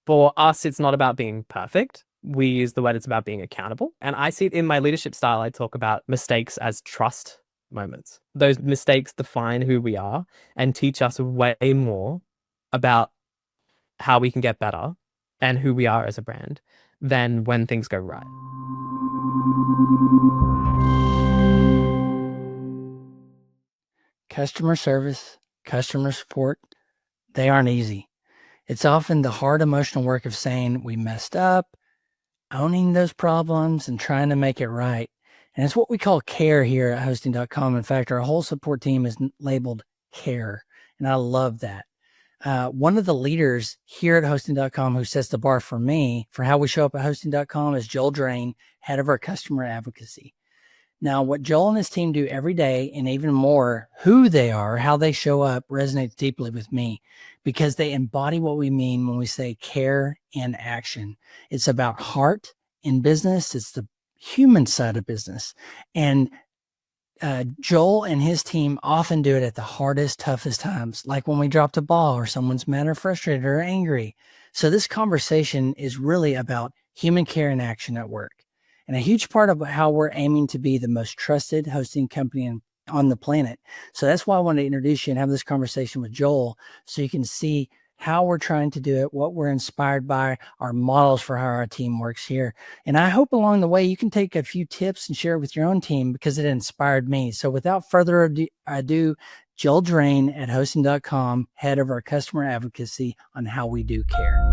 For us, it's not about being perfect. We use the word it's about being accountable. And I see it in my leadership style. I talk about mistakes as trust moments. Those mistakes define who we are and teach us way more about how we can get better and who we are as a brand than when things go right. Customer service, customer support, they aren't easy. It's often the hard emotional work of saying we messed up, owning those problems, and trying to make it right. And it's what we call care here at hosting.com. In fact, our whole support team is labeled care. And I love that. One of the leaders here at hosting.com who sets the bar for me for how we show up at hosting.com is Joel Drane, head of our customer advocacy. Now, what Joel and his team do every day, and even more, who they are, how they show up, resonates deeply with me because they embody what we mean when we say care and action. It's about heart in business. It's the human side of business. And Joel and his team often do it at the hardest, toughest times, like when we dropped a ball or someone's mad or frustrated or angry. So this conversation is really about human care and action at work. And a huge part of how we're aiming to be the most trusted hosting company on the planet. So that's why I wanted to introduce you and have this conversation with Joel so you can see how we're trying to do it, what we're inspired by, our models for how our team works here. And I hope along the way you can take a few tips and share it with your own team because it inspired me. So without further ado, Joel Drane at hosting.com, head of our customer advocacy on how we do care.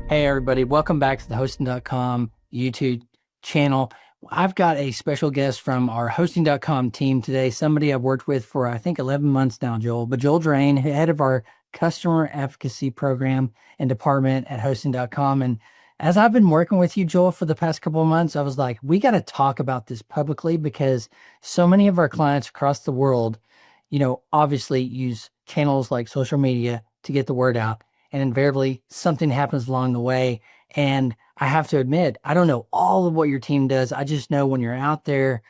Hey, everybody. Welcome back to the hosting.com YouTube channel. I've got a special guest from our hosting.com team today, somebody I've worked with for, I think, 11 months now, Joel. But Joel Drane, head of our customer advocacy program and department at hosting.com. And as I've been working with you, Joel, for the past couple of months, I was like, we got to talk about this publicly because so many of our clients across the world, obviously use channels like social media to get the word out. And invariably something happens along the way. And I have to admit, I don't know all of what your team does. I just know when you're out there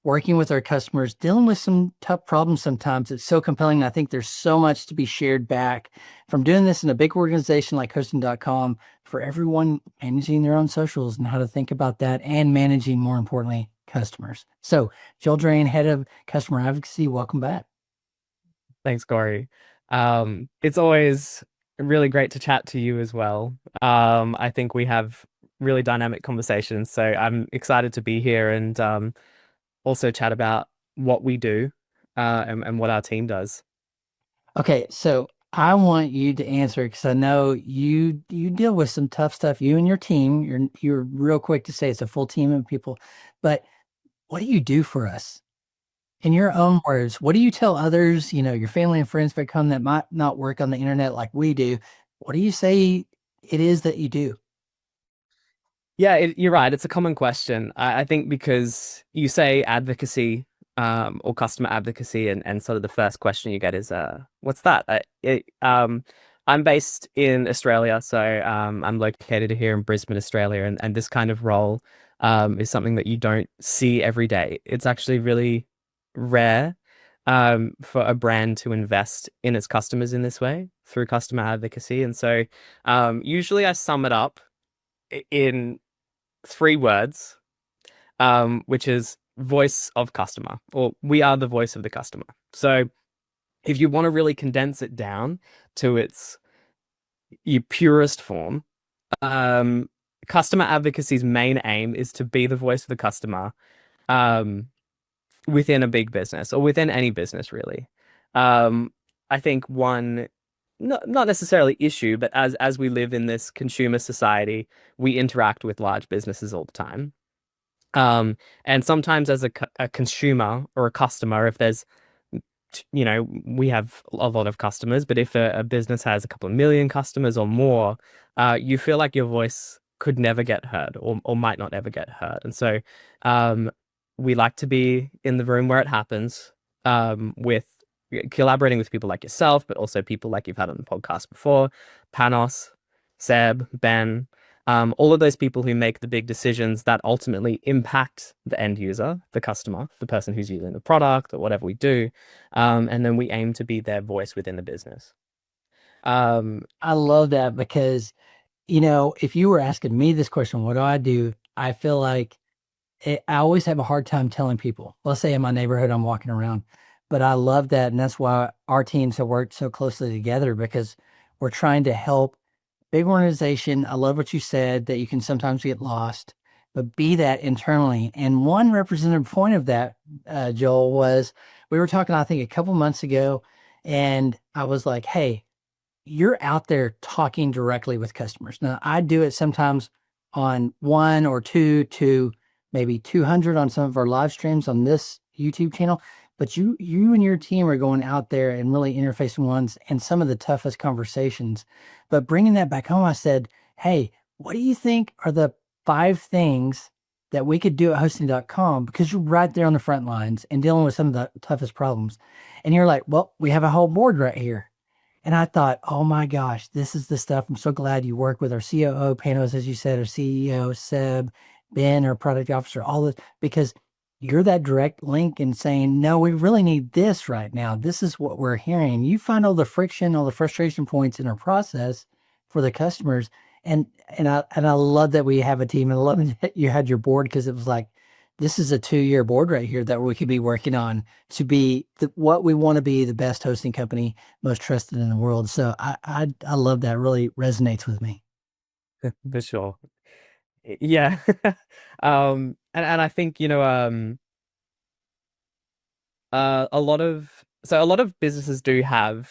working with our customers, dealing with some tough problems sometimes, it's so compelling. I think there's so much to be shared back from doing this in a big organization like hosting.com for everyone managing their own socials and how to think about that and managing, more importantly, customers. So Joel Drane, head of customer advocacy, welcome back. Thanks, Cory. It's always really great to chat to you as well. I think we have really dynamic conversations, so I'm excited to be here and also chat about what we do and what our team does. Okay, so I want you to answer because I know you deal with some tough stuff. You and your team, you're real quick to say it's a full team of people, but what do you do for us? In your own words, what do you tell others, your family and friends that come that might not work on the internet like we do? What do you say it is that you do? Yeah, you're right. It's a common question. I think because you say advocacy or customer advocacy, and sort of the first question you get is, what's that? I'm based in Australia, so I'm located here in Brisbane, Australia, and this kind of role is something that you don't see every day. It's actually really rare for a brand to invest in its customers in this way through customer advocacy. And so usually I sum it up in three words, which is voice of customer, or we are the voice of the customer. So if you want to really condense it down to its your purest form, customer advocacy's main aim is to be the voice of the customer um, within a big business or within any business, really. I think one not necessarily issue, but as we live in this consumer society, we interact with large businesses all the time. And sometimes as a consumer or a customer, if there's, we have a lot of customers, but if a business has a couple of million customers or more, you feel like your voice could never get heard or might not ever get heard. And so we like to be in the room where it happens with collaborating with people like yourself, but also people like you've had on the podcast before, Panos, Seb, Ben, all of those people who make the big decisions that ultimately impact the end user, the customer, the person who's using the product or whatever we do. And then we aim to be their voice within the business. I love that because, if you were asking me this question, what do I do? I feel like I always have a hard time telling people. Let's say in my neighborhood, I'm walking around, but I love that. And that's why our teams have worked so closely together because we're trying to help big organization. I love what you said that you can sometimes get lost, but be that internally. And one representative point of that, Joel, was we were talking, I think, a couple months ago, and I was like, hey, you're out there talking directly with customers. Now, I do it sometimes on one or two to maybe 200 on some of our live streams on this YouTube channel, but you and your team are going out there and really interfacing ones and some of the toughest conversations. But bringing that back home, I said, "Hey, what do you think are the 5 things that we could do at hosting.com because you're right there on the front lines and dealing with some of the toughest problems." And you're like, "Well, we have a whole board right here." And I thought, oh my gosh, this is the stuff. I'm so glad you work with our COO, Panos, as you said, our CEO, Seb, Ben, our product officer, all this, because you're that direct link in saying, no, we really need this right now. This is what we're hearing. You find all the friction, all the frustration points in our process for the customers. And I love that we have a team, and I love that you had your board because it was like, this is a 2-year board right here that we could be working on to be what we want to be, the best hosting company, most trusted in the world. So I love that. It really resonates with me. For sure. Yeah. And I think, a lot of businesses do have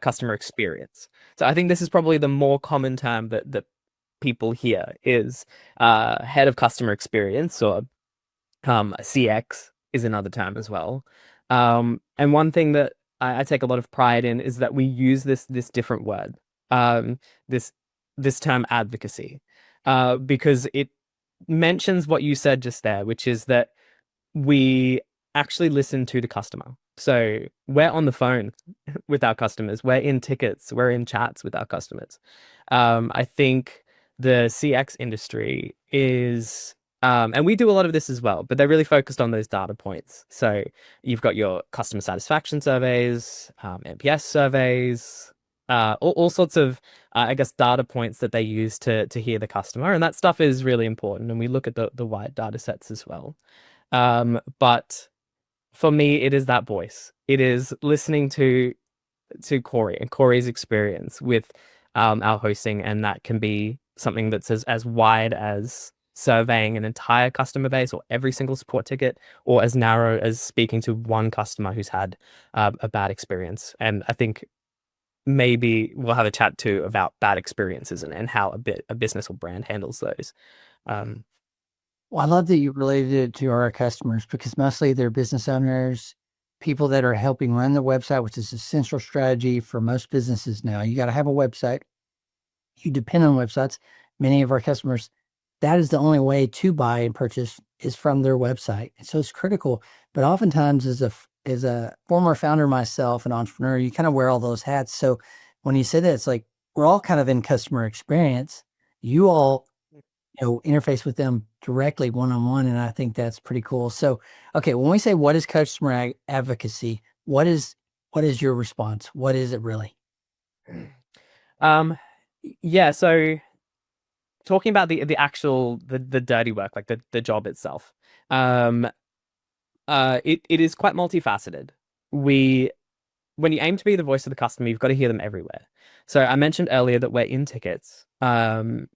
customer experience. So I think this is probably the more common term that people hear is head of customer experience, or CX is another term as well. And one thing that I take a lot of pride in is that we use this different word, um, this this term advocacy, because it mentions what you said just there, which is that we actually listen to the customer. So we're on the phone with our customers, we're in tickets, we're in chats with our customers. I think the CX industry is, and we do a lot of this as well, but they're really focused on those data points. So you've got your customer satisfaction surveys, NPS surveys, all sorts of, I guess, data points that they use to hear the customer, and that stuff is really important. And we look at the wide data sets as well. But for me, it is that voice. It is listening to Cory and Cory's experience with our hosting, and that can be something that's as wide as surveying an entire customer base or every single support ticket, or as narrow as speaking to one customer who's had a bad experience. And I think maybe we'll have a chat too about bad experiences and how a business or brand handles those. Um, Well, I love that you related it to our customers because mostly they're business owners, people that are helping run the website, which is a central strategy for most businesses now. You got to have a website. You depend on websites. Many of our customers, that is the only way to buy and purchase is from their website. And so it's critical. But oftentimes, as a former founder myself, an entrepreneur, you kind of wear all those hats. So when you say that, it's like we're all kind of in customer experience. You all interface with them directly one on one, and I think that's pretty cool. So, okay, when we say what is customer advocacy, what is your response? What is it really? um, yeah, so talking about the actual the dirty work, like the job itself, um, it is quite multifaceted. We When you aim to be the voice of the customer, you've got to hear them everywhere. So I mentioned earlier that we're in tickets,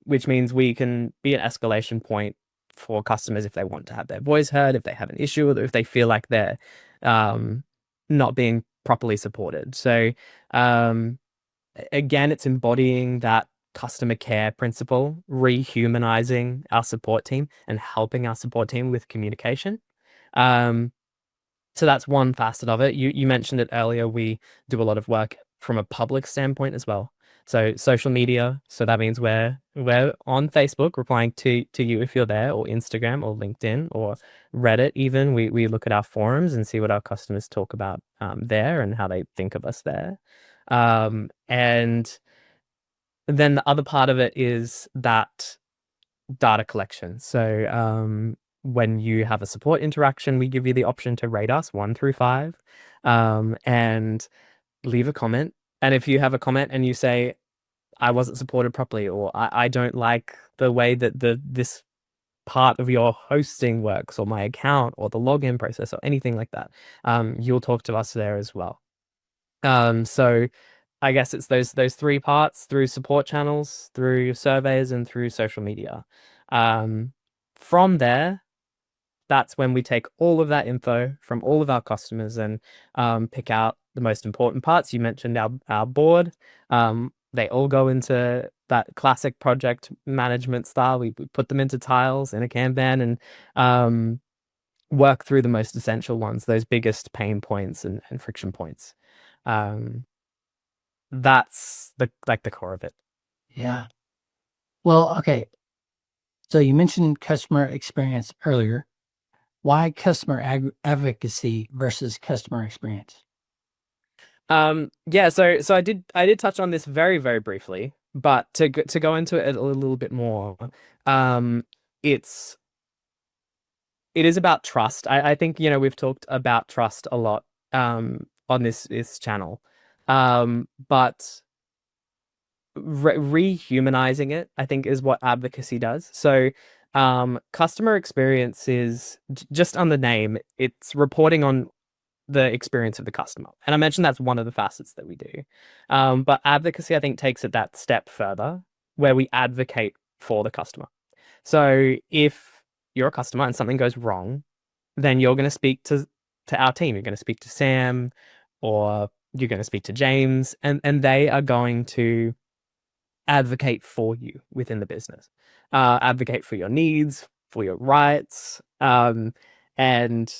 which means we can be an escalation point for customers if they want to have their voice heard, if they have an issue, or if they feel like they're um, not being properly supported. So um, again, it's embodying that customer care principle, rehumanizing our support team and helping our support team with communication. Um, so that's one facet of it. You mentioned it earlier. We do a lot of work from a public standpoint as well. So social media. So that means we're on Facebook replying to you if you're there, or Instagram or LinkedIn or Reddit even. We look at our forums and see what our customers talk about there and how they think of us there. And then the other part of it is that data collection. So when you have a support interaction, we give you the option to rate us 1 through 5, and leave a comment. And if you have a comment and you say, I wasn't supported properly, or I don't like the way that this part of your hosting works, or my account, or the login process, or anything like that, you'll talk to us there as well. So I guess it's those three parts: through support channels, through surveys, and through social media. Um, from there, that's when we take all of that info from all of our customers and pick out the most important parts. You mentioned our board. They all go into that classic project management style. We put them into tiles in a Kanban and work through the most essential ones, those biggest pain points and friction points. Um, that's the core of it. Yeah. Well, okay. So you mentioned customer experience earlier. Why customer advocacy versus customer experience? Yeah, so I did touch on this very, very briefly, but to go into it a little bit more, um, it's it is about trust. I think, we've talked about trust a lot on this channel. But rehumanizing it, I think, is what advocacy does. So, customer experience is just on the name, it's reporting on the experience of the customer. And I mentioned that's one of the facets that we do. But advocacy, I think, takes it that step further where we advocate for the customer. So if you're a customer and something goes wrong, then you're going to speak to our team. You're going to speak to Sam, or you're going to speak to James, and they are going to advocate for you within the business, advocate for your needs, for your rights, and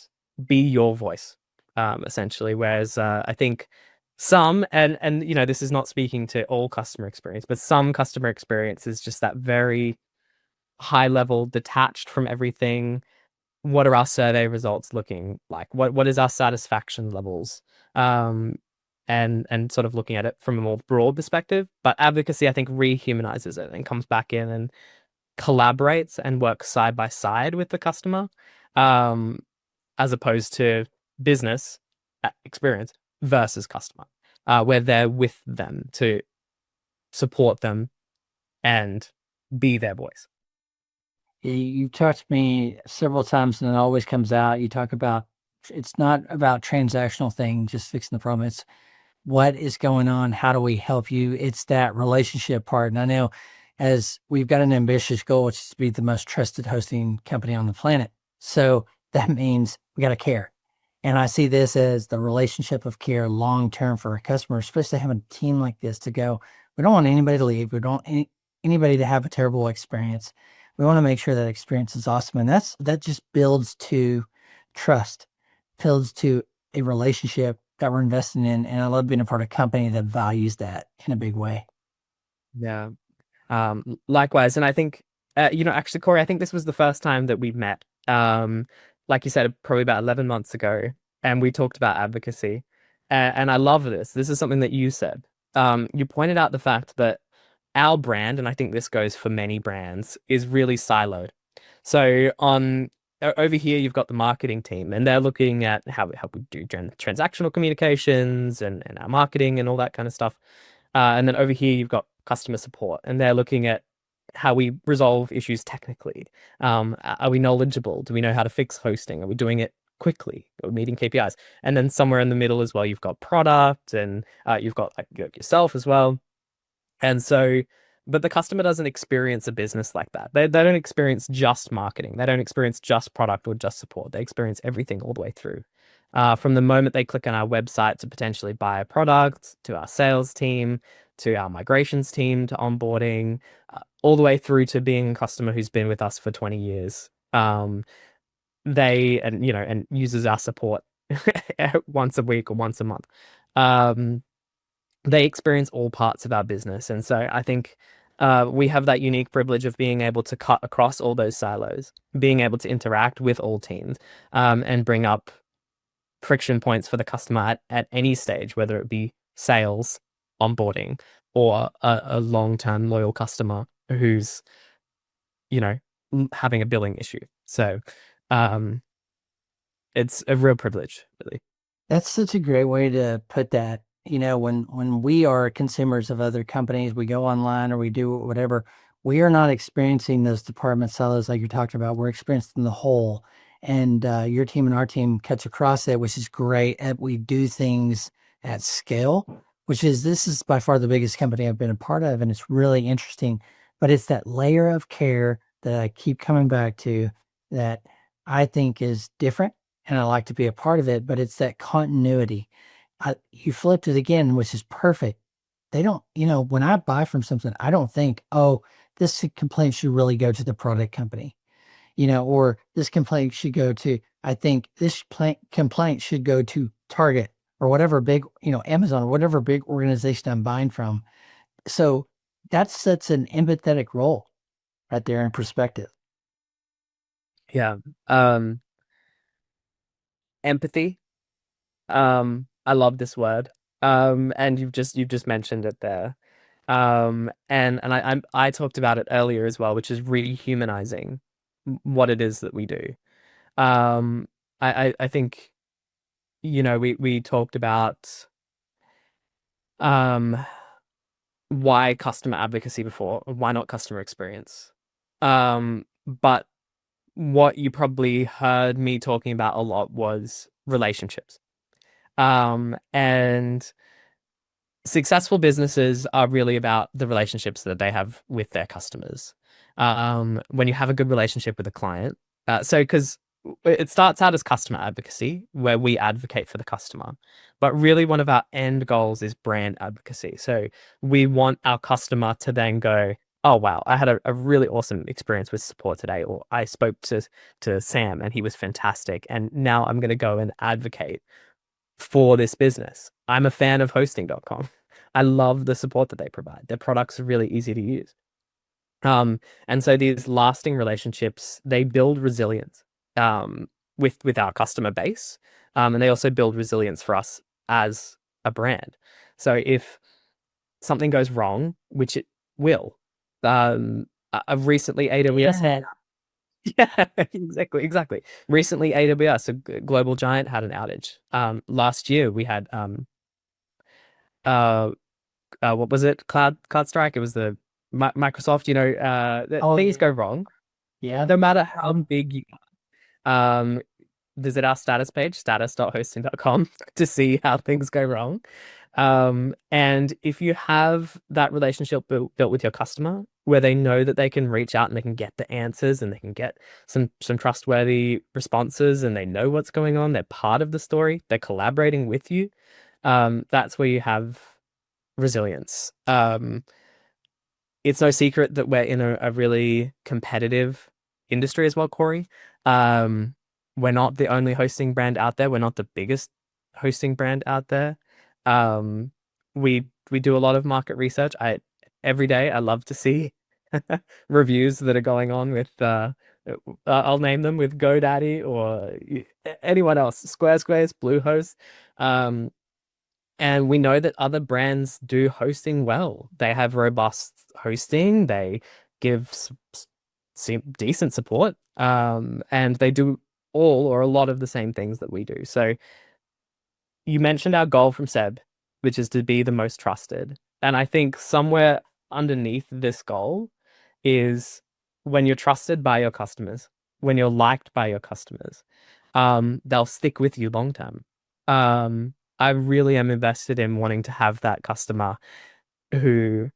be your voice, essentially. Whereas I think some, and this is not speaking to all customer experience, but some customer experience is just that very high level, detached from everything. What are our survey results looking like? What is our satisfaction levels? Um, and sort of looking at it from a more broad perspective. But advocacy, I think, rehumanizes it and comes back in and collaborates and works side by side with the customer, um, as opposed to business experience versus customer, where they're with them to support them and be their voice. You talked to me several times and it always comes out. You talk about it's not about transactional thing, just fixing the problem. It's what is going on? How do we help you? It's that relationship part. And I know as we've got an ambitious goal, which is to be the most trusted hosting company on the planet. So that means we got to care. And I see this as the relationship of care long term for our customers, especially having a team like this to go. We don't want anybody to leave. We don't want anybody to have a terrible experience. We want to make sure that experience is awesome. And that just builds to trust, builds to a relationship that we're investing in. And I love being a part of a company that values that in a big way. Yeah. Likewise, and I think, actually, Corey, I think this was the first time that we met. Like you said, probably about 11 months ago, and we talked about advocacy. And I love this. This is something that you said. You pointed out the fact that our brand, and I think this goes for many brands, is really siloed. So over here, you've got the marketing team, and they're looking at how we do transactional communications and our marketing and all that kind of stuff. And then over here, you've got customer support, and they're looking at how we resolve issues technically. Are we knowledgeable? Do we know how to fix hosting? Are we doing it quickly? Are we meeting KPIs? And then somewhere in the middle as well, you've got product, and you've got like yourself as well. And so, but the customer doesn't experience a business like that. They don't experience just marketing. They don't experience just product or just support. They experience everything all the way through. From the moment they click on our website to potentially buy a product, to our sales team, to our migrations team, to onboarding, all the way through to being a customer who's been with us for 20 years. And uses our support once a week or once a month. Um, they experience all parts of our business. And so I think we have that unique privilege of being able to cut across all those silos, being able to interact with all teams, and bring up friction points for the customer at any stage, whether it be sales, onboarding, or a long-term loyal customer who's, having a billing issue. So it's a real privilege, really. That's such a great way to put that. when we are consumers of other companies, we go online or we do whatever, we are not experiencing those department silos like you're talking about. We're experiencing the whole. And your team and our team cuts across it, which is great. And we do things at scale, this is by far the biggest company I've been a part of. And it's really interesting. But it's that layer of care that I keep coming back to that I think is different. And I like to be a part of it. But it's that continuity. You flipped it again, which is perfect. They don't, when I buy from something, I don't think, oh, this complaint should really go to the product company, or this complaint should go to, I think this complaint should go to Target or whatever big, Amazon or whatever big organization I'm buying from. So that sets an empathetic role right there in perspective. Yeah. Empathy. I love this word. And you've just mentioned it there. And I talked about it earlier as well, which is rehumanizing what it is that we do. Um, I think, we talked about um why customer advocacy before, why not customer experience? But what you probably heard me talking about a lot was relationships. And successful businesses are really about the relationships that they have with their customers. When you have a good relationship with a client, because it starts out as customer advocacy, where we advocate for the customer, but really one of our end goals is brand advocacy. So we want our customer to then go, "Oh wow, I had a really awesome experience with support today," or "I spoke to Sam and he was fantastic, and now I'm going to go and advocate for this business. I'm a fan of hosting.com. I love the support that they provide. Their products are really easy to use. And so these lasting relationships, they build resilience with our customer base. And they also build resilience for us as a brand. So if something goes wrong, which it will, I've recently AWS had. Yeah, exactly. Recently, AWS, a global giant, had an outage. Last year we had uh, what was it? Cloud Strike. It was the Microsoft. Oh, things go wrong, yeah. no matter how big you. Um, Visit our status page, status.hosting.com, to see how things go wrong. And if you have that relationship built with your customer, where they know that they can reach out and they can get the answers and they can get some trustworthy responses and they know what's going on, they're part of the story, they're collaborating with you. That's where you have resilience. It's no secret that we're in a really competitive industry as well, Cory. Um, we're not the only hosting brand out there. We're not the biggest hosting brand out there. Um, we do a lot of market research. Every day I love to see reviews that are going on with I'll name them, with GoDaddy or anyone else, Squarespace, Bluehost. Um, and we know that other brands do hosting well. They have robust hosting. They give decent support. And they do all or a lot of the same things that we do. So you mentioned our goal from Seb, which is to be the most trusted. And I think somewhere underneath this goal is when you're trusted by your customers, when you're liked by your customers, they'll stick with you long term. I really am invested in wanting to have that customer who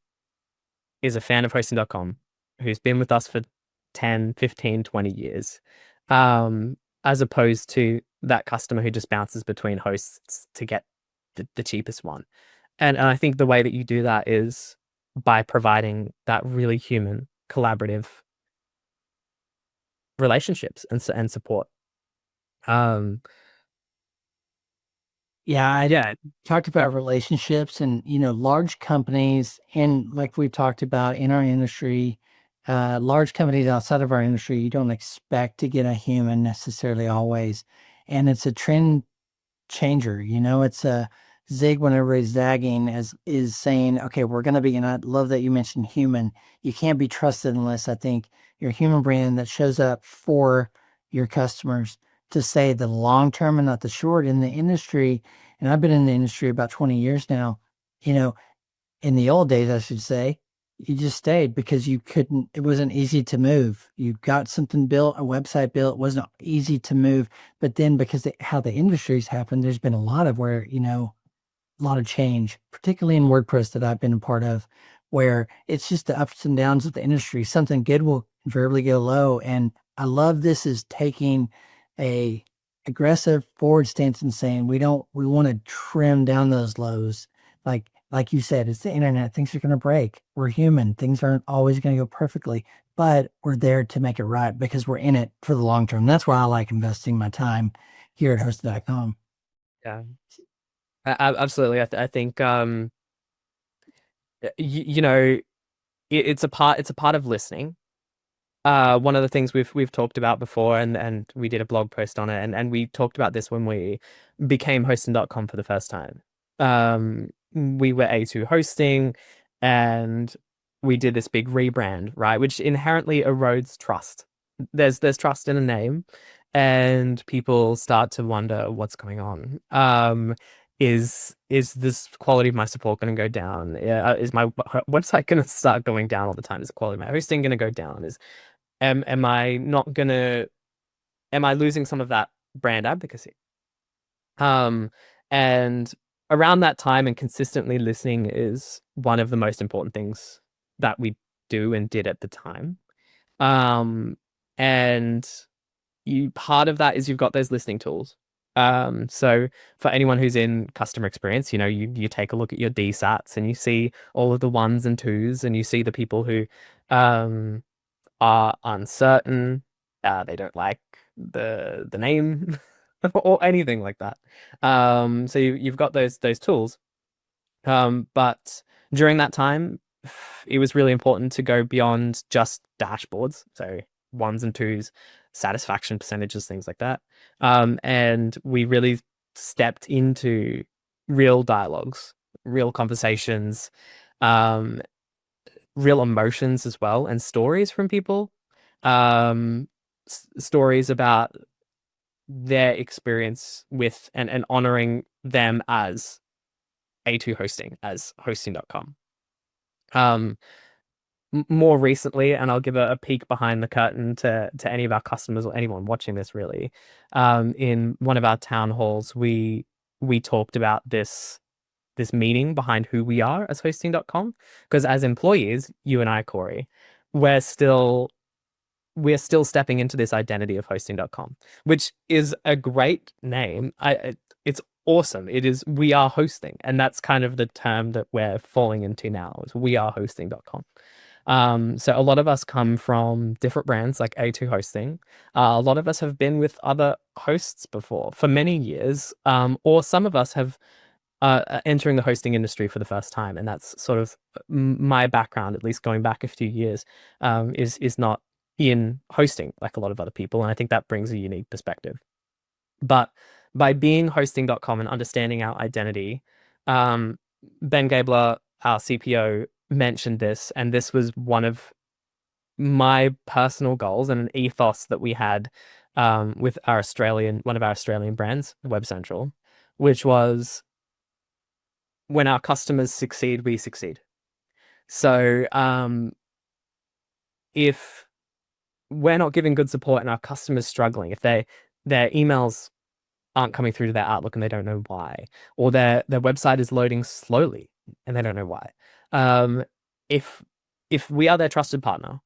is a fan of hosting.com, who's been with us for 10, 15, 20 years, as opposed to that customer who just bounces between hosts to get the cheapest one. And I think the way that you do that is by providing that really human, collaborative relationships and support. Um, Yeah, I yeah, talked about relationships and, large companies, and like we've talked about in our industry, large companies outside of our industry, you don't expect to get a human necessarily always. And it's a trend changer. It's a zig when everybody's zagging, as is saying, okay, we're going to be, and I love that you mentioned human. You can't be trusted unless I think you're a human brand that shows up for your customers to say the long term and not the short in the industry. And I've been in the industry about 20 years now. You know, in the old days, I should say, you just stayed because you couldn't, it wasn't easy to move. You got something built, a website built, it wasn't easy to move. But then because how the industries happened, there's been a lot of where, a lot of change, particularly in WordPress that I've been a part of, where it's just the ups and downs of the industry. Something good will invariably go low. And I love this is taking a aggressive forward stance and saying we want to trim down those lows. Like you said, it's the internet. Things are going to break. We're human. Things aren't always going to go perfectly, but we're there to make it right because we're in it for the long term. That's why I like investing my time here at hosted.com. Yeah, absolutely. I think you know, it's a part of listening. One of the things we've talked about before, and we did a blog post on it, and we talked about this when we became hosting.com for the first time. We were A2 hosting, and we did this big rebrand, right? Which inherently erodes trust. There's trust in a name, and people start to wonder what's going on. Is this quality of my support going to go down? Is my website going to start going down all the time? Is the quality of my hosting going to go down? Am I not gonna am I losing some of that brand advocacy? Um, and around that time and consistently listening is one of the most important things that we do and did at the time. Um, and part of that is you've got those listening tools. So for anyone who's in customer experience, you take a look at your DSATs and you see all of the ones and twos, and you see the people who um are uncertain. They don't like the name or anything like that. So you've got those tools. But during that time, it was really important to go beyond just dashboards. So ones and twos, satisfaction percentages, things like that. And we really stepped into real dialogues, real conversations, um, real emotions as well, and stories from people. Stories about their experience with and honoring them as A2 hosting, as hosting.com. Um, More recently, and I'll give a peek behind the curtain to any of our customers or anyone watching this really. In one of our town halls, we talked about this meaning behind who we are as hosting.com, because as employees, you and I, Cory, we're still we're still stepping into this identity of hosting.com, which is a great name. It's awesome. It is, we are hosting, and that's kind of the term that we're falling into now, is we are hosting.com. So a lot of us come from different brands like A2 Hosting. A lot of us have been with other hosts before for many years, or some of us have entering the hosting industry for the first time, and that's sort of my background, at least going back a few years, is not in hosting like a lot of other people, and I think that brings a unique perspective. But by being hosting.com and understanding our identity, Ben Gabler, our CPO, mentioned this, and this was one of my personal goals and an ethos that we had with one of our Australian brands, Web Central, which was, when our customers succeed, we succeed. So if we're not giving good support and our customers struggling, if their emails aren't coming through to their Outlook and they don't know why, or their website is loading slowly and they don't know why, if we are their trusted partner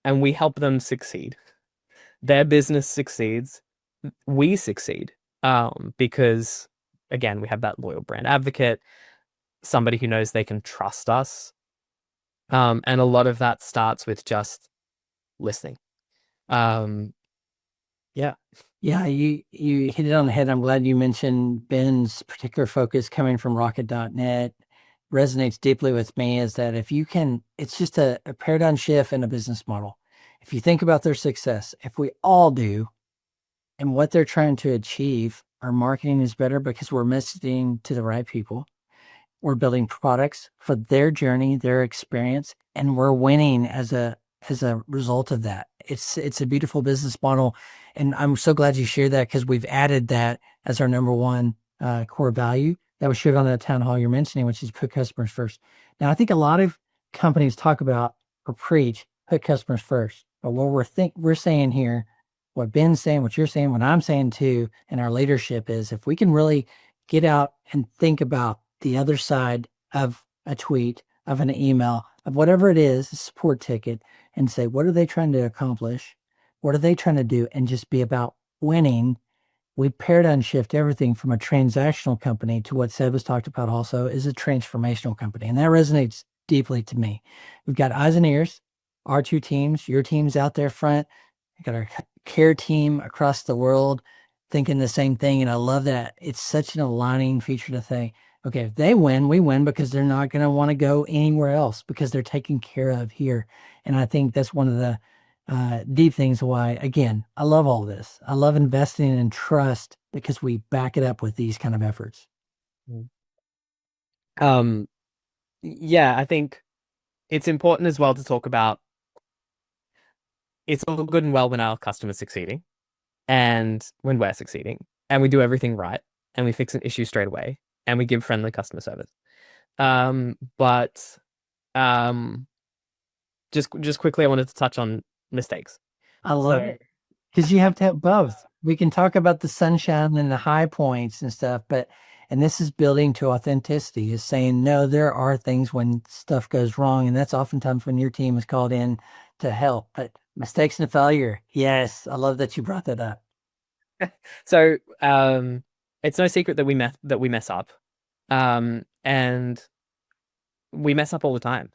and we help them succeed, their business succeeds, we succeed, because again, we have that loyal brand advocate, somebody who knows they can trust us. And a lot of that starts with just listening. Yeah. Yeah, you hit it on the head. I'm glad you mentioned Ben's particular focus coming from rocket.net. Resonates deeply with me is that if you can, it's just a paradigm shift in a business model. If you think about their success, if we all do, and what they're trying to achieve, our marketing is better because we're messaging to the right people. We're building products for their journey, their experience, and we're winning as a result of that. It's a beautiful business model, and I'm so glad you shared that because we've added that as our number one core value that was shared on that town hall you're mentioning, which is put customers first. Now, I think a lot of companies talk about or preach put customers first, but what we're saying here, what Ben's saying, what you're saying, what I'm saying too, and our leadership is if we can really get out and think about the other side of a tweet, of an email, of whatever it is, a support ticket, and say, what are they trying to accomplish? What are they trying to do? And just be about winning. We paradigm shift everything from a transactional company to what Seb has talked about also is a transformational company. And that resonates deeply to me. We've got eyes and ears, our two teams, your team's out there front. We got our care team across the world thinking the same thing. And I love that. It's such an aligning feature to think, okay, if they win, we win because they're not going to want to go anywhere else because they're taken care of here. And I think that's one of the deep things why, again, I love all this. I love investing in trust because we back it up with these kind of efforts. Um, yeah, I think it's important as well to talk about it's all good and well when our customers succeeding and when we're succeeding and we do everything right and we fix an issue straight away and we give friendly customer service. But just quickly, I wanted to touch on mistakes. I love it because you have to have both. We can talk about the sunshine and the high points and stuff, but and this is building to authenticity, is saying no, there are things when stuff goes wrong, and that's oftentimes when your team is called in to help. But mistakes and failure, yes, I love that you brought that up. So it's no secret that we mess up. And we mess up all the time.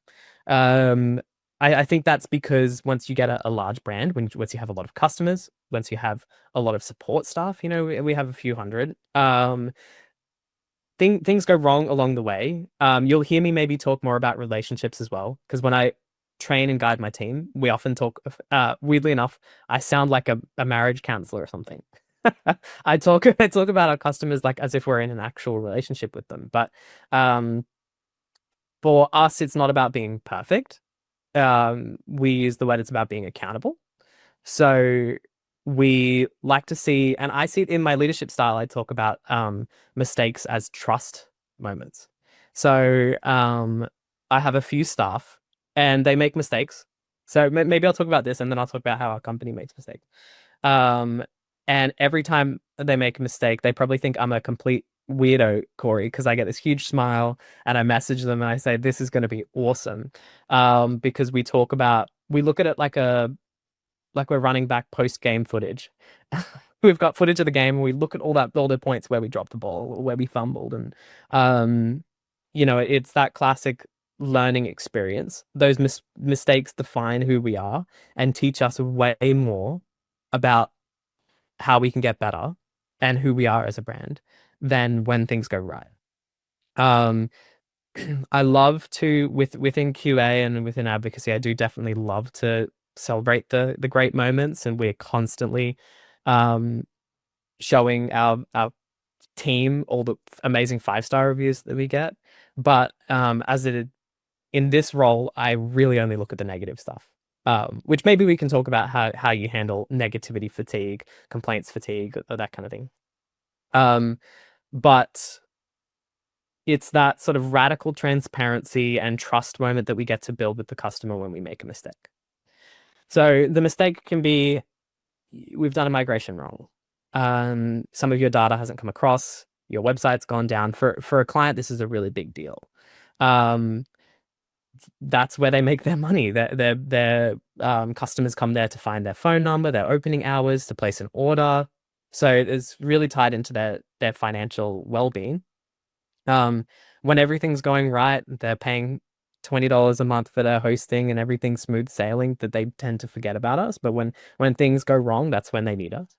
Um, I think that's because once you get a large brand, once you have a lot of customers, once you have a lot of support staff, we have a few hundred. Things go wrong along the way. You'll hear me maybe talk more about relationships as well, because when I train and guide my team, we often talk. Weirdly enough, I sound like a marriage counselor or something. I talk about our customers like as if we're in an actual relationship with them. But um, for us, it's not about being perfect. We use the word it's about being accountable. So we like to see, and I see it in my leadership style, I talk about mistakes as trust moments. So I have a few staff and they make mistakes. So maybe I'll talk about this and then I'll talk about how our company makes mistakes. Um, and every time they make a mistake, they probably think I'm a complete weirdo, Cory, because I get this huge smile and I message them and I say, this is going to be awesome. Because we look at it like we're running back post-game footage. We've got footage of the game and we look at all the points where we dropped the ball or where we fumbled. And, it's that classic learning experience. Those mistakes define who we are and teach us way more about how we can get better and who we are as a brand than when things go right. Um, I love to within QA and within advocacy, I do definitely love to celebrate the great moments, and we're constantly um, showing our team all the amazing 5-star reviews that we get. But in this role, I really only look at the negative stuff. Which maybe we can talk about how you handle negativity fatigue, complaints fatigue, or that kind of thing. But it's that sort of radical transparency and trust moment that we get to build with the customer when we make a mistake. So the mistake can be we've done a migration wrong. Some of your data hasn't come across, your website's gone down. For a client, this is a really big deal. Um, that's where they make their money. Their customers come there to find their phone number, their opening hours, to place an order. So it's really tied into their financial well-being. When everything's going right, they're paying $20 a month for their hosting and everything's smooth sailing, that they tend to forget about us. But when things go wrong, that's when they need us.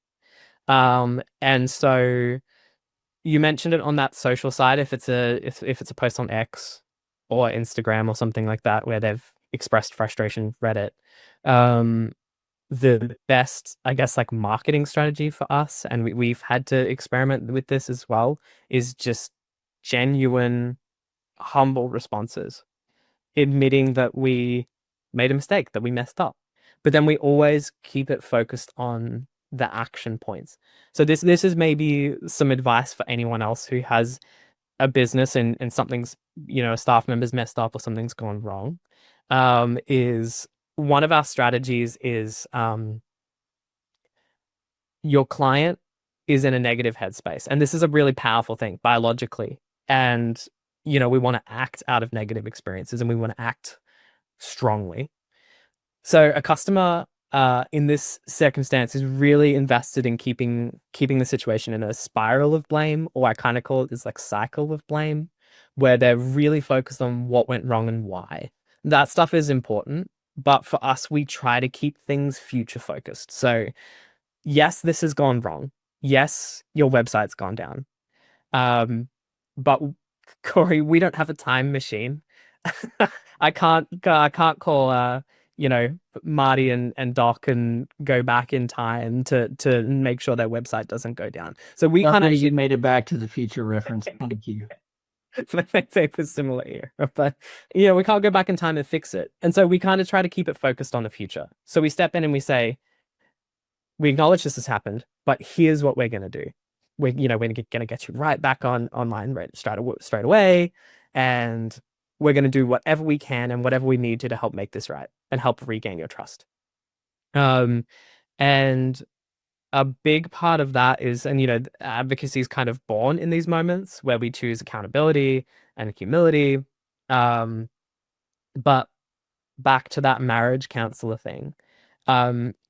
And so you mentioned it on that social side, if it's a post on X or Instagram or something like that where they've expressed frustration, Reddit. The best, I guess, like marketing strategy for us, and we've had to experiment with this as well, is just genuine, humble responses, admitting that we made a mistake, that we messed up. But then we always keep it focused on the action points. So this is maybe some advice for anyone else who has a business and something's, a staff member's messed up or something's gone wrong. Is one of our strategies is your client is in a negative headspace. And this is a really powerful thing biologically. And, we want to act out of negative experiences and we want to act strongly. So a customer in this circumstance is really invested in keeping the situation in a spiral of blame, or I kind of call it this like cycle of blame, where they're really focused on what went wrong and why. That stuff is important, but for us, we try to keep things future focused. So yes, this has gone wrong. Yes, your website's gone down. But Cory, we don't have a time machine. I can't call Marty and Doc and go back in time to make sure their website doesn't go down. So we kind of You made it back to the future reference. Thank you. let's say for similar here, but we can't go back in time and fix it. And so we kind of try to keep it focused on the future. So we step in and we say, we acknowledge this has happened, but here's what we're going to do. We're going to get you right back online right straight away, and we're going to do whatever we can and whatever we need to help make this right and help regain your trust. And a big part of that is, and advocacy is kind of born in these moments where we choose accountability and humility. But back to that marriage counselor thing,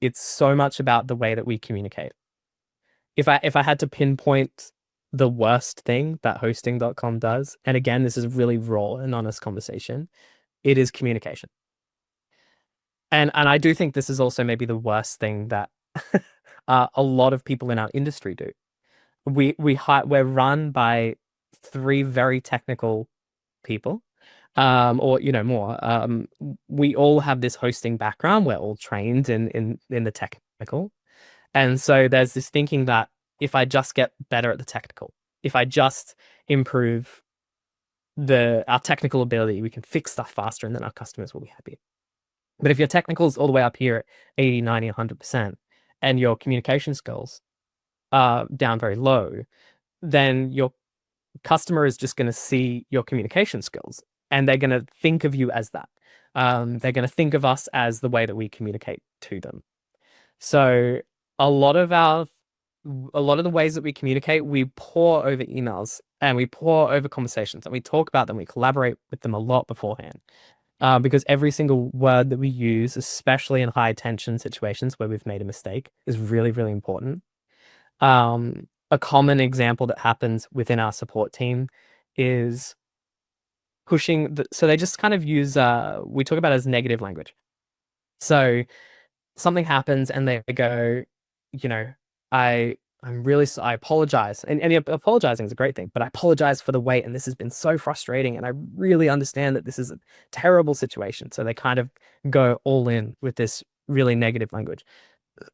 it's so much about the way that we communicate. If I had to pinpoint the worst thing that hosting.com does, and again, this is really raw and honest conversation, it is communication. And I do think this is also maybe the worst thing that a lot of people in our industry do. We're run by three very technical people, or more. We all have this hosting background. We're all trained in the technical. And so there's this thinking that if I just get better at the technical, if I just improve our technical ability, we can fix stuff faster and then our customers will be happy. But if your technical is all the way up here at 80, 90, 100%, and your communication skills are down very low, then your customer is just going to see your communication skills and they're going to think of you as that. They're going to think of us as the way that we communicate to them. So a lot of the ways that we communicate, we pour over emails and we pour over conversations and we talk about them. We collaborate with them a lot beforehand, because every single word that we use, especially in high tension situations where we've made a mistake, is really, really important. A common example that happens within our support team is so they just kind of use, we talk about it as negative language. So something happens and they go, I apologize. And apologizing is a great thing, but I apologize for the wait. And this has been so frustrating. And I really understand that this is a terrible situation. So they kind of go all in with this really negative language.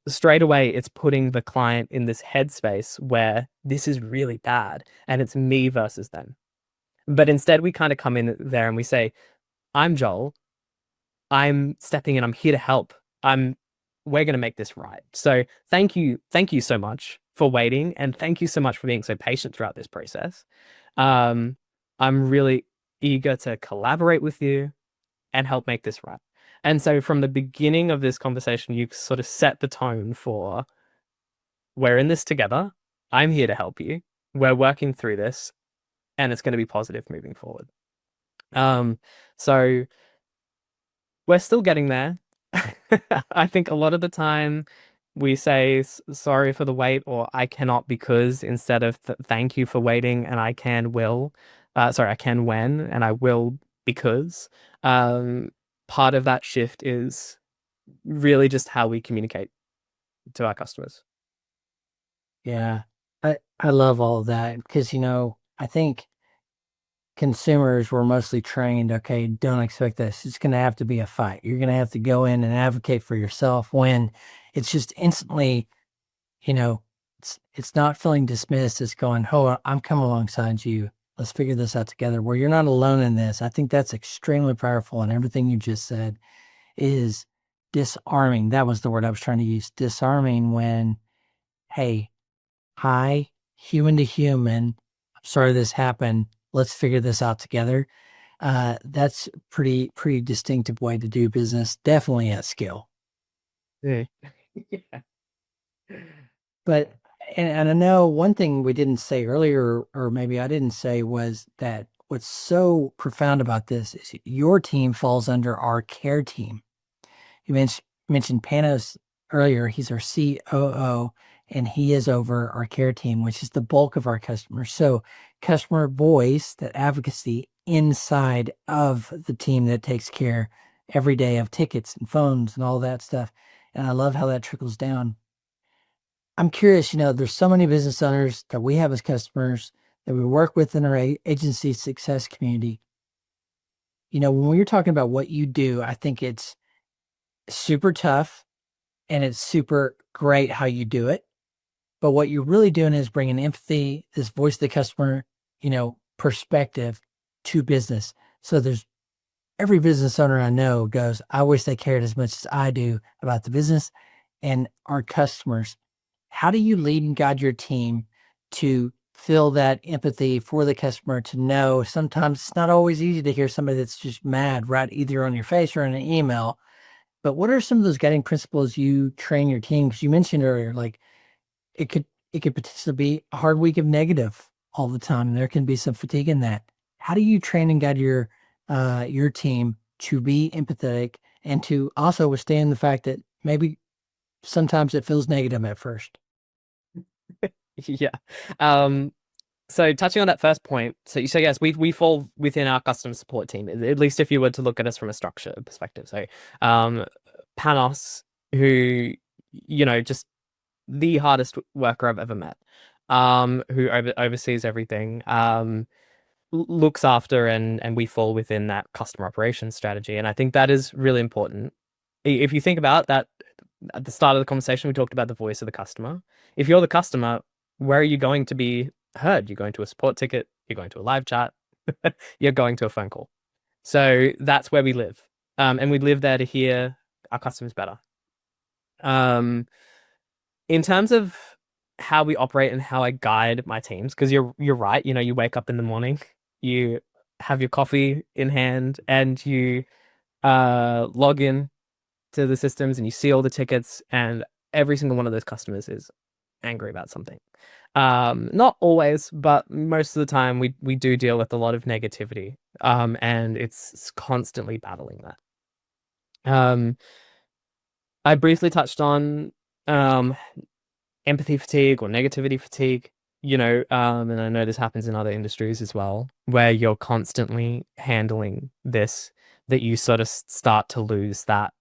Straight away, it's putting the client in this headspace where this is really bad and it's me versus them. But instead, we kind of come in there and we say, I'm Joel. I'm stepping in. I'm here to help. We're going to make this right. So thank you so much for waiting, and thank you so much for being so patient throughout this process. I'm really eager to collaborate with you and help make this right. And so from the beginning of this conversation, you sort of set the tone for, we're in this together. I'm here to help you. We're working through this, and it's going to be positive moving forward. So we're still getting there. I think a lot of the time we say sorry for the wait, or I cannot because, instead of thank you for waiting and I can when and I will because. Part of that shift is really just how we communicate to our customers. Yeah, I love all of that because, I think consumers were mostly trained, okay, don't expect this. It's going to have to be a fight. You're going to have to go in and advocate for yourself, when it's just instantly, it's not feeling dismissed. It's going, oh, I'm coming alongside you. Let's figure this out together, where you're not alone in this. I think that's extremely powerful. And everything you just said is disarming. That was the word I was trying to use. Disarming, when hey, hi, human to human. I'm sorry this happened. Let's figure this out together. That's pretty distinctive way to do business. Definitely at scale. Yeah. Yeah. But and I know one thing we didn't say earlier, or maybe I didn't say, was that what's so profound about this is your team falls under our care team. You mentioned Panos earlier. He's our COO, and he is over our care team, which is the bulk of our customers. So customer voice, that advocacy inside of the team that takes care every day of tickets and phones and all that stuff. And I love how that trickles down. I'm curious, there's so many business owners that we have as customers that we work with in our agency success community. When we're talking about what you do, I think it's super tough and it's super great how you do it. But what you're really doing is bringing empathy, this voice of the customer, perspective to business. So there's every business owner I know goes, I wish they cared as much as I do about the business and our customers. How do you lead and guide your team to feel that empathy for the customer, to know sometimes it's not always easy to hear somebody that's just mad right either on your face or in an email, but what are some of those guiding principles you train your team? Because you mentioned earlier, like it could it could potentially be a hard week of negative all the time, and there can be some fatigue in that. How do you train and guide your team to be empathetic and to also withstand the fact that maybe sometimes it feels negative at first? Yeah. Um, so touching on that first point, so you say yes, we fall within our customer support team, at least if you were to look at us from a structure perspective. So um Panos, who, just the hardest worker I've ever met, who oversees everything, looks after and we fall within that customer operations strategy. And I think that is really important. If you think about that, at the start of the conversation, we talked about the voice of the customer. If you're the customer, where are you going to be heard? You're going to a support ticket, you're going to a live chat, you're going to a phone call. So that's where we live. And we live there to hear our customers better. Um, in terms of how we operate and how I guide my teams, because you're right, you wake up in the morning, you have your coffee in hand, and you log in to the systems and you see all the tickets, and every single one of those customers is angry about something. Not always, but most of the time we do deal with a lot of negativity. And it's constantly battling that. Um, I briefly touched on um empathy fatigue or negativity fatigue, and I know this happens in other industries as well, where you're constantly handling this, that you sort of start to lose that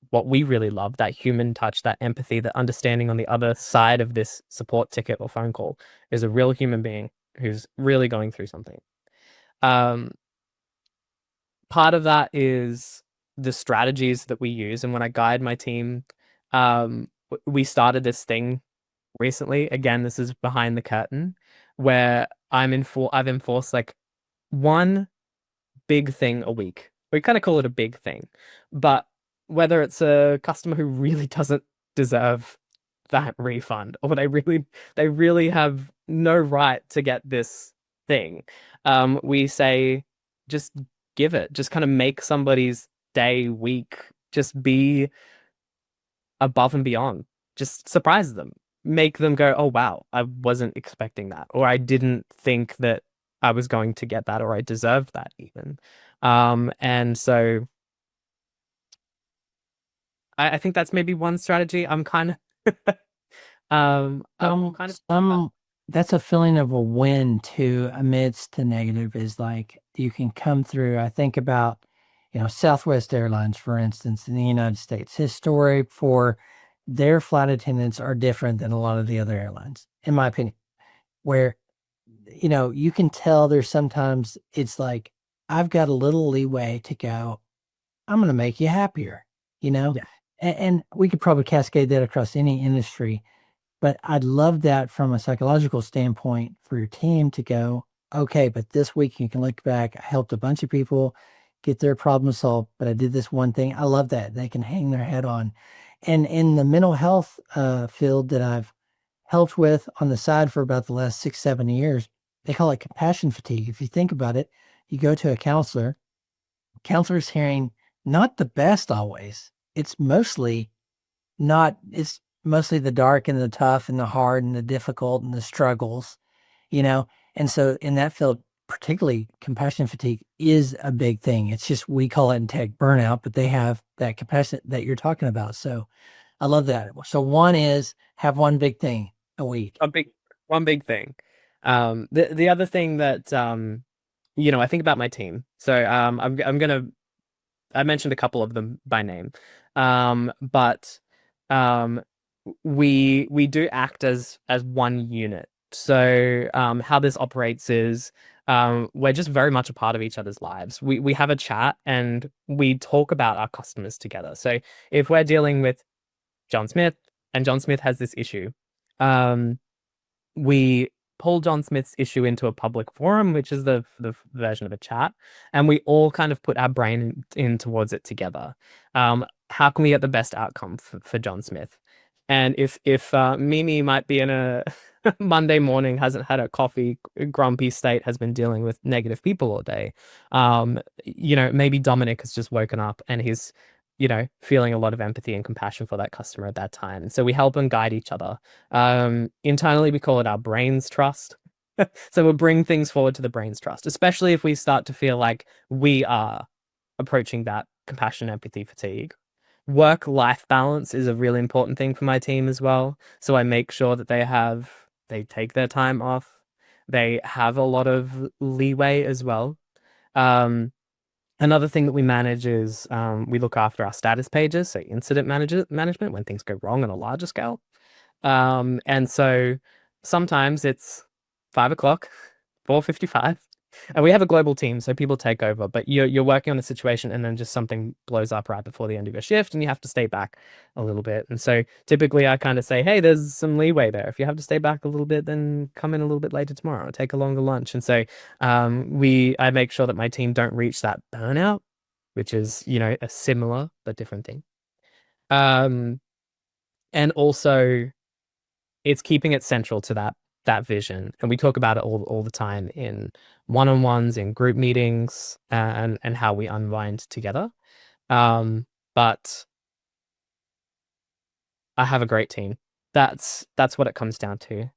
what we really love, that human touch, that empathy, that understanding on the other side of this support ticket or phone call is a real human being who's really going through something. Um, Part of that is the strategies that we use. And when I guide my team, we started this thing recently. Again, this is behind the curtain, where I've enforced like one big thing a week. We kind of call it a big thing, but whether it's a customer who really doesn't deserve that refund, or they really have no right to get this thing, we say just give it. Just kind of make somebody's day, week, just be above and beyond. Just surprise them. Make them go, oh wow, I wasn't expecting that, or I didn't think that I was going to get that, or I deserved that even. And so I think that's maybe one strategy. I'm Some kind of some That's a feeling of a win too amidst the negative, is like you can come through. I think about, Southwest Airlines, for instance, in the United States. His story for their flight attendants are different than a lot of the other airlines, in my opinion, where, you can tell there's sometimes it's like, I've got a little leeway to go, I'm going to make you happier, you know? yeah, And we could probably cascade that across any industry, but I'd love that from a psychological standpoint for your team to go, okay, but this week you can look back. I helped a bunch of people get their problem solved, but I did this one thing. I love that. They can hang their head on. And in the mental health field that I've helped with on the side for about the last 6, 7 years. They call it compassion fatigue. If you think about it, you go to a counselor's hearing not the best always. It's mostly the dark and the tough and the hard and the difficult and the struggles, you know? And so in that field, particularly compassion fatigue is a big thing. It's just, we call it in tech burnout, but they have that compassion that you're talking about. So I love that. So one is have one big thing a week. A big one big thing. The other thing that I think about my team. So I'm gonna I mentioned a couple of them by name. But um we do act as one unit. So how this operates is we're just very much a part of each other's lives. We have a chat and we talk about our customers together. So if we're dealing with John Smith and John Smith has this issue, um, we pull John Smith's issue into a public forum, which is the version of a chat, and we all kind of put our brain in towards it together. How can we get the best outcome for John Smith? And if Mimi might be in a Monday morning, hasn't had a coffee, grumpy state, has been dealing with negative people all day, maybe Dominic has just woken up and he's feeling a lot of empathy and compassion for that customer at that time. So we help and guide each other. Internally, we call it our brains trust. So we'll bring things forward to the brains trust, especially if we start to feel like we are approaching that compassion, empathy fatigue. Work-life balance is a really important thing for my team as well. So I make sure that they take their time off. They have a lot of leeway as well. Um, Another thing that we manage is we look after our status pages, so management when things go wrong on a larger scale. And so sometimes it's 5 o'clock, 4:55, and we have a global team, so people take over. But you're working on a situation, and then just something blows up right before the end of your shift, and you have to stay back a little bit. And so typically, I kind of say, "Hey, there's some leeway there. If you have to stay back a little bit, then come in a little bit later tomorrow, or take a longer lunch." And so I make sure that my team don't reach that burnout, which is a similar but different thing. And also it's keeping it central to that vision, and we talk about it all the time in one-on-ones, in group meetings, and how we unwind together. But I have a great team. That's what it comes down to.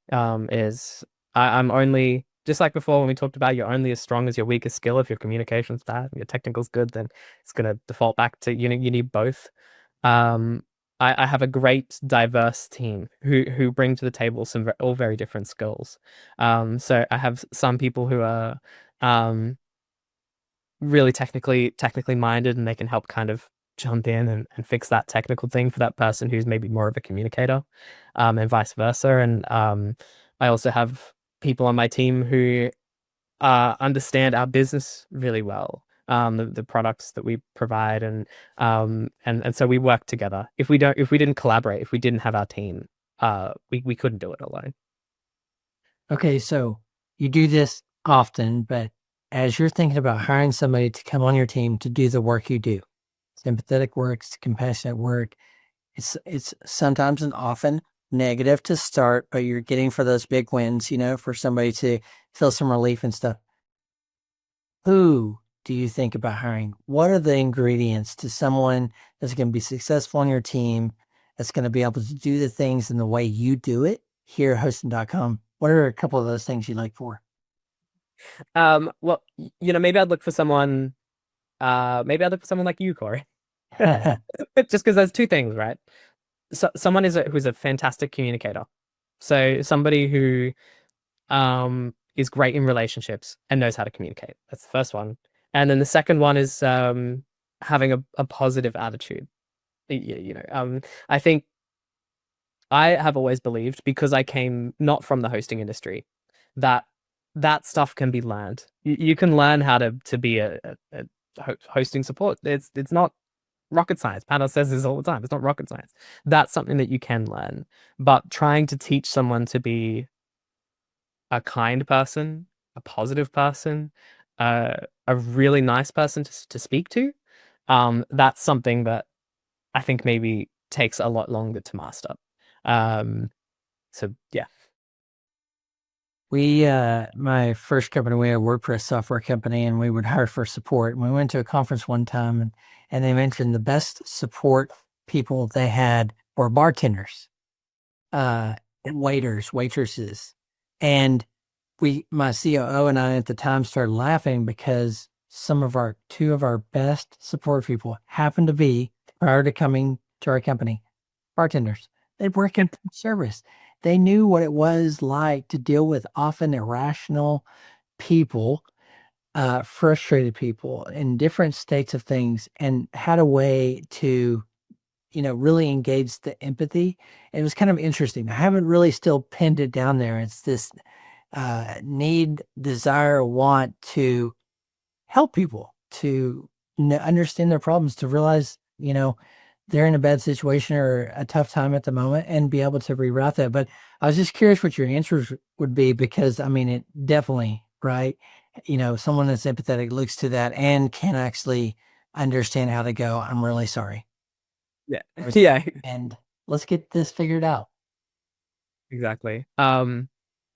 Is I'm only, just like before when we talked about, you're only as strong as your weakest skill. If your communication's bad, your technical's good, then it's gonna default back to you need both. Um, I have a great diverse team who bring to the table some all very different skills. So I have some people who are really technically minded, and they can help kind of jump in and fix that technical thing for that person who's maybe more of a communicator, and vice versa. And I also have people on my team who understand our business really well, the products that we provide, and so we work together. If we didn't collaborate, if we didn't have our team, we couldn't do it alone. Okay, so you do this often, but as you're thinking about hiring somebody to come on your team to do the work you do, sympathetic work, it's compassionate work, it's sometimes and often negative to start, but you're getting for those big wins, for somebody to feel some relief and stuff. Who do you think about hiring? What are the ingredients to someone that's going to be successful on your team, that's going to be able to do the things in the way you do it here at hosting.com? What are a couple of those things you like for? Well, maybe I'd look for someone. Maybe I'd look for someone like you, Cory. Just because there's two things, right? So someone who's a fantastic communicator. So somebody who is great in relationships and knows how to communicate. That's the first one. And then the second one is having a positive attitude. I think I have always believed, because I came not from the hosting industry, that that stuff can be learned. You can learn how to be a hosting support. It's not rocket science. Panos says this all the time. It's not rocket science. That's something that you can learn. But trying to teach someone to be a kind person, a positive person, a really nice person to speak to, that's something that I think maybe takes a lot longer to master. Um, So yeah. We, my first company, we had a WordPress software company, and we would hire for support. And we went to a conference one time, and they mentioned the best support people they had were bartenders, and waiters, waitresses. And my COO and I at the time started laughing because two of our best support people happened to be, prior to coming to our company, bartenders. They'd work in food service. They knew what it was like to deal with often irrational people, frustrated people in different states of things, and had a way to, really engage the empathy. And it was kind of interesting. I haven't really still pinned it down there. It's this need, desire, want to help people, to understand their problems, to realize, they're in a bad situation or a tough time at the moment, and be able to reroute that. But I was just curious what your answers would be, because I mean, it definitely, right? Someone that's empathetic looks to that and can actually understand how to go, I'm really sorry. Yeah. Yeah. And let's get this figured out. Exactly.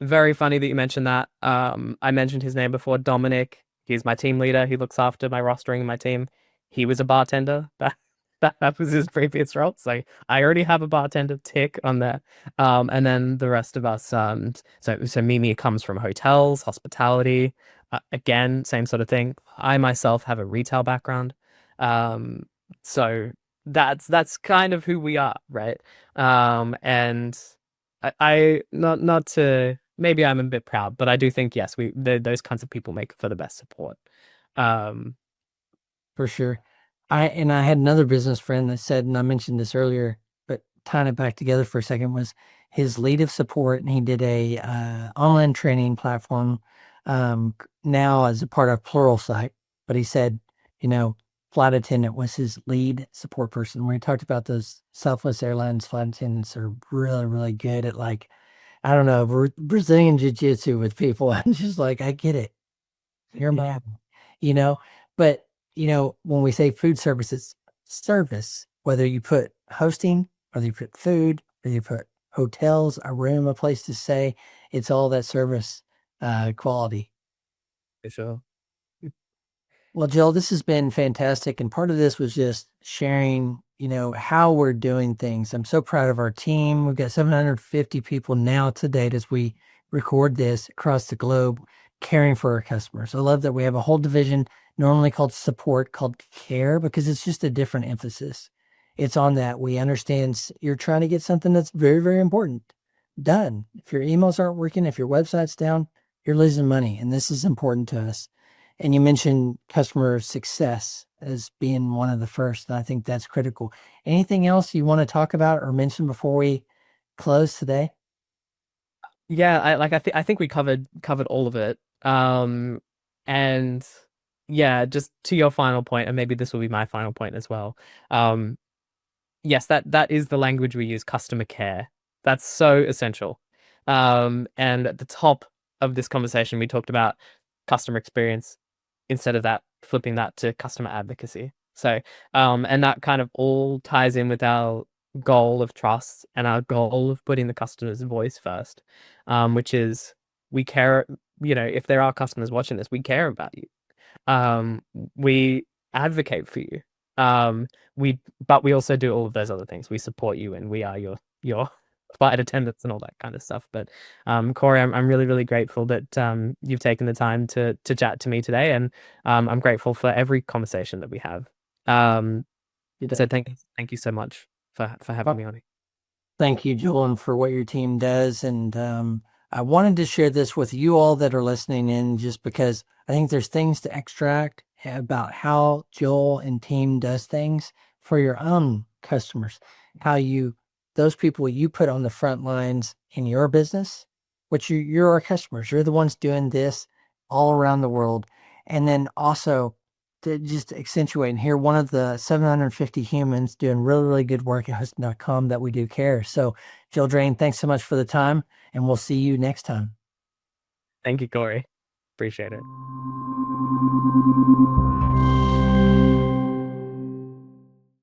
Very funny that you mentioned that. I mentioned his name before, Dominic. He's my team leader. He looks after my rostering and my team. He was a bartender. That was his previous role. So I already have a bartender tick on there. And then the rest of us, so Mimi comes from hotels, hospitality. Again, same sort of thing. I myself have a retail background. Um, so that's kind of who we are, right? And I not to maybe I'm a bit proud, but I do think yes, those kinds of people make for the best support. Um, For sure. I had another business friend that said, and I mentioned this earlier, but tying it back together for a second, was his lead of support, and he did a online training platform, now as a part of Pluralsight. But he said, flight attendant was his lead support person. When he talked about those Southwest Airlines flight attendants are really, really good at, like, I don't know, Brazilian jiu-jitsu with people. I'm just like, I get it. You're mad, you know, but when we say food services, service, whether you put hosting, whether you put food, whether you put hotels, a room, a place to stay, it's all that service quality. for sure. Well, Jill, this has been fantastic. And part of this was just sharing, how we're doing things. I'm so proud of our team. We've got 750 people now to date as we record this across the globe, caring for our customers. I love that we have a whole division normally called support, called care, because it's just a different emphasis. It's on that. We understand you're trying to get something that's very, very important done. If your emails aren't working, if your website's down, you're losing money. And this is important to us. And you mentioned customer success as being one of the first, and I think that's critical. Anything else you want to talk about or mention before we close today? Yeah, I think we covered all of it. And yeah, just to your final point, and maybe this will be my final point as well. Um, yes, that is the language we use, customer care. That's so essential. And at the top of this conversation, we talked about customer experience. Instead of that, flipping that to customer advocacy. So, and that kind of all ties in with our goal of trust and our goal of putting the customer's voice first, which is we care, if there are customers watching this, we care about you. Um, we advocate for you. Um, but we also do all of those other things. We support you and we are your flight attendants and all that kind of stuff. But Cory, I'm really, really grateful that you've taken the time to chat to me today. And I'm grateful for every conversation that we have. Um, so thank you so much for having me on. Thank you, Joel, for what your team does. And I wanted to share this with you all that are listening in, just because I think there's things to extract about how Joel and team does things for your own customers, how those people you put on the front lines in your business, which you're our customers. You're the ones doing this all around the world. And then also, to just accentuate and hear one of the 750 humans doing really, really good work at hosting.com that we do care. So, Jill, Drane, thanks so much for the time, and we'll see you next time. Thank you, Cory. Appreciate it.